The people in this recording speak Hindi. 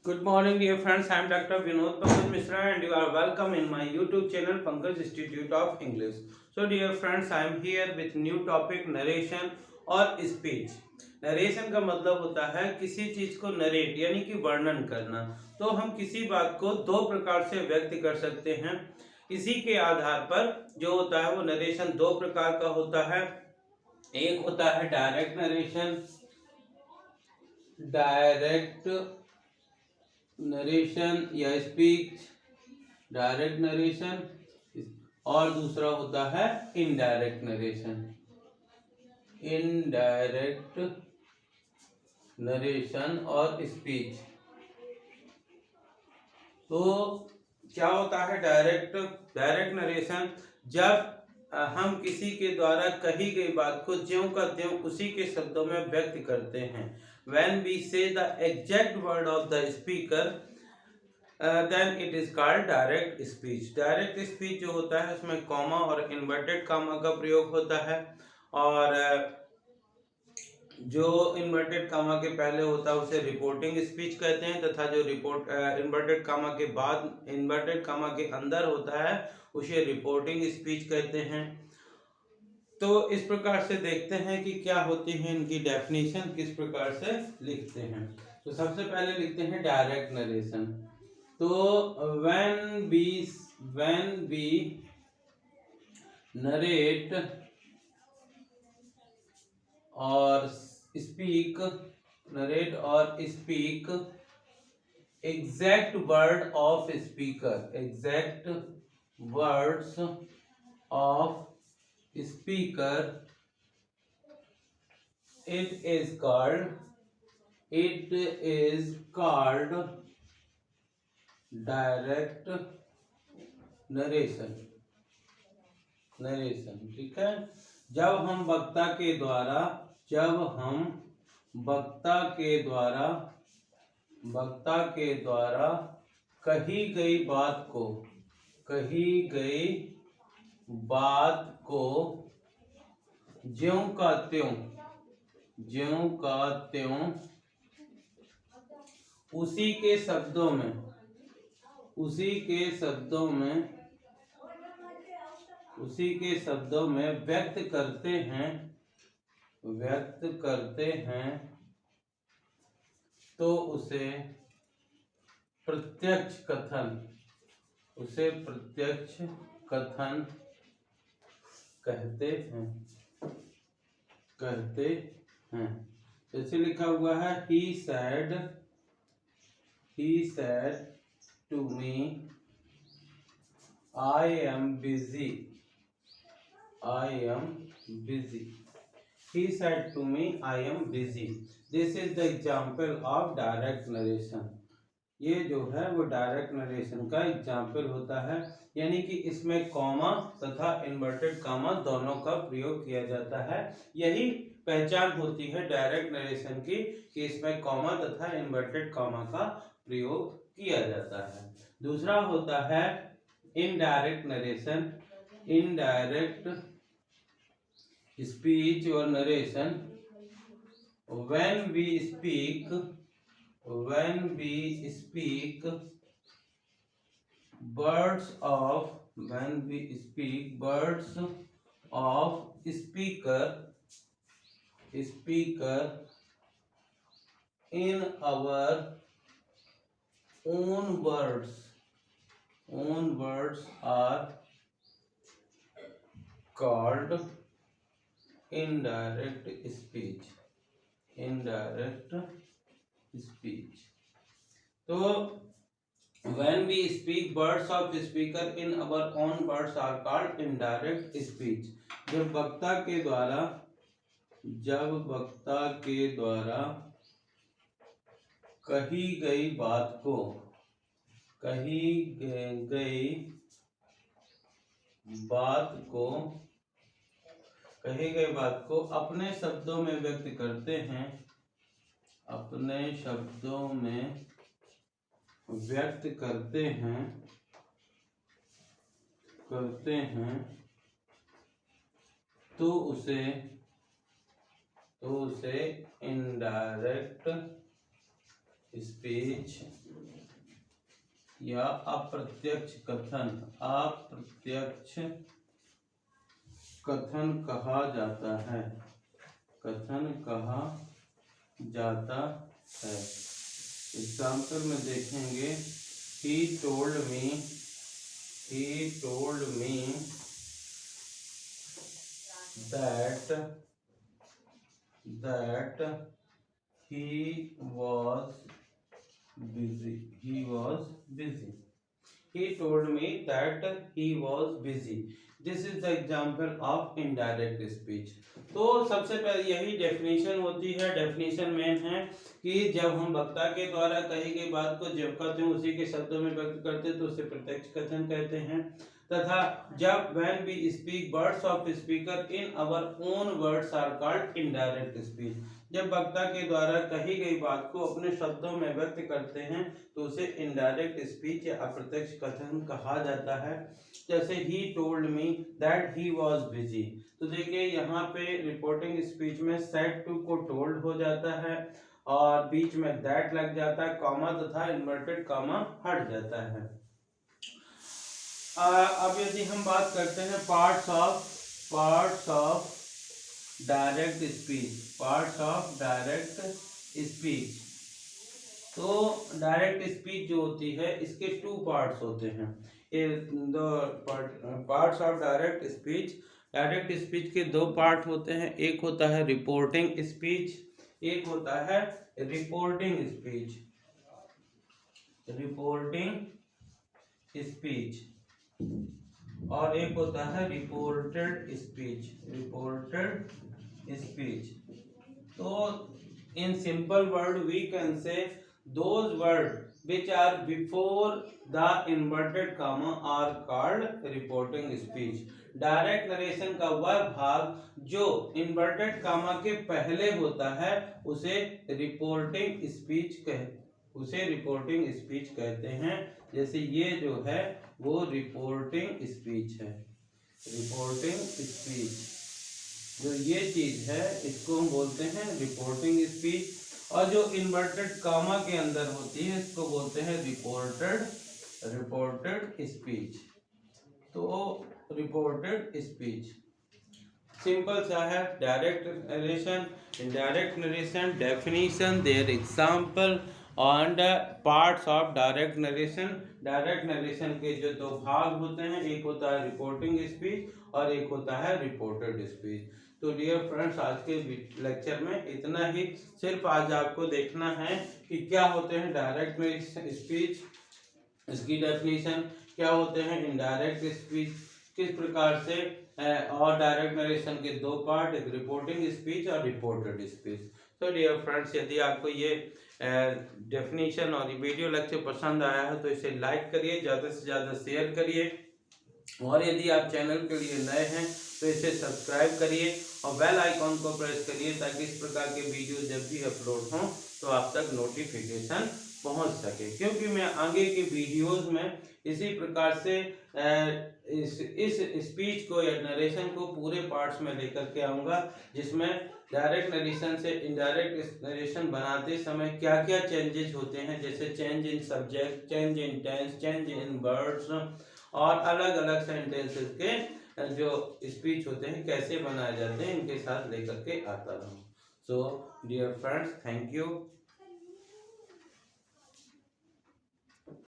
Good morning, dear friends. I am Dr. Vinod Pankaj Mishra, and you are welcome in my YouTube channel Pankaj Institute of English. So, dear friends, I am here with new topic narration और speech. नरेशन का मतलब होता है किसी चीज को नरेट यानी कि वर्णन करना। तो हम किसी बात को दो प्रकार से व्यक्त कर सकते हैं। इसी के आधार पर जो होता है वो नरेशन दो प्रकार का होता है। एक होता है डायरेक्ट नरेशन, डायरेक्ट नरेशन या स्पीच, डायरेक्ट नरेशन, और दूसरा होता है इनडायरेक्ट नरेशन, इनडायरेक्ट नरेशन और स्पीच। तो क्या होता है डायरेक्ट नरेशन? जब हम किसी के द्वारा कही गई बात को ज्यों का त्यों उसी के शब्दों में व्यक्त करते हैं। When we say the exact word of the speaker, then it is called direct speech. Direct speech जो होता है उसमें कॉमा और इन्वर्टेड कॉमा का प्रयोग होता है, और जो इन्वर्टेड कॉमा के पहले होता है उसे रिपोर्टिंग स्पीच कहते हैं, तथा जो इन्वर्टेड कॉमा के बाद इन्वर्टेड कॉमा के अंदर होता है उसे रिपोर्टिंग स्पीच कहते हैं। तो इस प्रकार से देखते हैं कि क्या होती है इनकी डेफिनेशन, किस प्रकार से लिखते हैं। तो सबसे पहले लिखते हैं डायरेक्ट नरेशन। तो when we narrate और speak, narrate और speak exact word of speaker, exact words of speaker, it is called direct narration. ठीक है। जब हम वक्ता के द्वारा कही गई बात को ज्यों का त्यों उसी के शब्दों में व्यक्त करते हैं तो उसे प्रत्यक्ष कथन कहते हैं। जैसे लिखा हुआ है he said to me I am busy। He said to me I am busy। This is the example of direct narration। ये जो है वो डायरेक्ट नरेशन का एग्जाम्पल होता है, यानी कि इसमें कॉमा तथा इन्वर्टेड कॉमा दोनों का प्रयोग किया जाता है। यही पहचान होती है डायरेक्ट नरेशन की कि इसमें कॉमा तथा इन्वर्टेड कॉमा का प्रयोग किया जाता है। दूसरा होता है इनडायरेक्ट नरेशन, इनडायरेक्ट स्पीच और narration. when we speak words of speaker in our own words are called indirect speech। तो when we speak words of speaker in our own words are called indirect speech। जब वक्ता के द्वारा कही गई बात को अपने शब्दों में व्यक्त करते हैं तो उसे इनडायरेक्ट स्पीच या अप्रत्यक्ष कथन कहा जाता है। एग्जाम्पल में देखेंगे, he told me that he was busy. He told me that he was busy. This is the example of indirect speech. तो सबसे पहले यही डेफिनेशन होती है, डेफिनेशन मेन है कि जब हम वक्ता के द्वारा कही गई बात को जब कहते हैं उसी के शब्दों में व्यक्त करते हैं तो उसे प्रत्यक्ष कथन कहते हैं। तथा जब when we speak words of speaker in our own words are called indirect speech। जब वक्ता के द्वारा कही गई बात को अपने शब्दों में व्यक्त करते हैं तो उसे इनडायरेक्ट स्पीच या अप्रत्यक्ष कथन कहा जाता है। जैसे he told me that he was busy, तो देखिए यहाँ पे रिपोर्टिंग स्पीच में said to को told हो जाता है और बीच में that लग जाता है, कॉमा तथा इन्वर्टेड कॉमा हट जाता है। अब यदि हम बात करते हैं पार्ट्स ऑफ डायरेक्ट स्पीच, तो डायरेक्ट स्पीच जो होती है इसके टू पार्ट्स होते हैं। पार्ट्स ऑफ डायरेक्ट स्पीच के दो पार्ट होते हैं, एक होता है रिपोर्टिंग स्पीच, एक होता है रिपोर्टिंग स्पीच और एक होता है रिपोर्टेड स्पीच। तो in simple word we can say those words which are before the inverted comma are called reporting speech। Direct narration का वह भाग जो इन्वर्टेड कामा के पहले होता है उसे रिपोर्टिंग स्पीच कहते हैं। जैसे ये जो है वो रिपोर्टिंग स्पीच है। जो ये चीज है इसको हम बोलते हैं रिपोर्टिंग स्पीच, और जो इन्वर्टेड कामा के अंदर होती है इसको बोलते हैं रिपोर्टेड स्पीच। तो रिपोर्टेड स्पीच सिंपल सा है। Direct narration, indirect narration, definition, their example and parts of direct narration. Direct narration के जो दो भाग होते हैं, एक होता है रिपोर्टिंग स्पीच और एक होता है रिपोर्टेड स्पीच। तो डियर फ्रेंड्स, आज के लेक्चर में इतना ही। सिर्फ आज आपको देखना है कि क्या होते हैं डायरेक्ट स्पीच, इसकी डेफिनेशन, क्या होते हैं इनडायरेक्ट स्पीच, किस प्रकार से, और डायरेक्ट नरेशन के दो पार्ट, एक रिपोर्टिंग स्पीच और रिपोर्टेड स्पीच। तो डियर फ्रेंड्स, यदि आपको ये डेफिनेशन और ये वीडियो लेक्चर पसंद आया है तो इसे लाइक करिए, ज़्यादा से ज़्यादा शेयर करिए, और यदि आप चैनल के लिए नए हैं तो इसे सब्सक्राइब करिए और बेल आइकॉन को प्रेस करिए ताकि इस प्रकार के वीडियो जब भी अपलोड हों तो आप तक नोटिफिकेशन पहुंच सके। क्योंकि मैं आगे के वीडियोस में इसी प्रकार से इस स्पीच को या नरेशन को पूरे पार्ट्स में लेकर के आऊँगा, जिसमें डायरेक्ट नरेशन से इनडायरेक्ट नरेशन बनाते समय क्या क्या चेंजेस होते हैं, जैसे change in subject, change in tense, change in words, और अलग अलग सेंटेंसेस के जो स्पीच होते हैं कैसे बनाए जाते हैं, इनके साथ लेकर के आता रहूँ। So dear friends, thank you.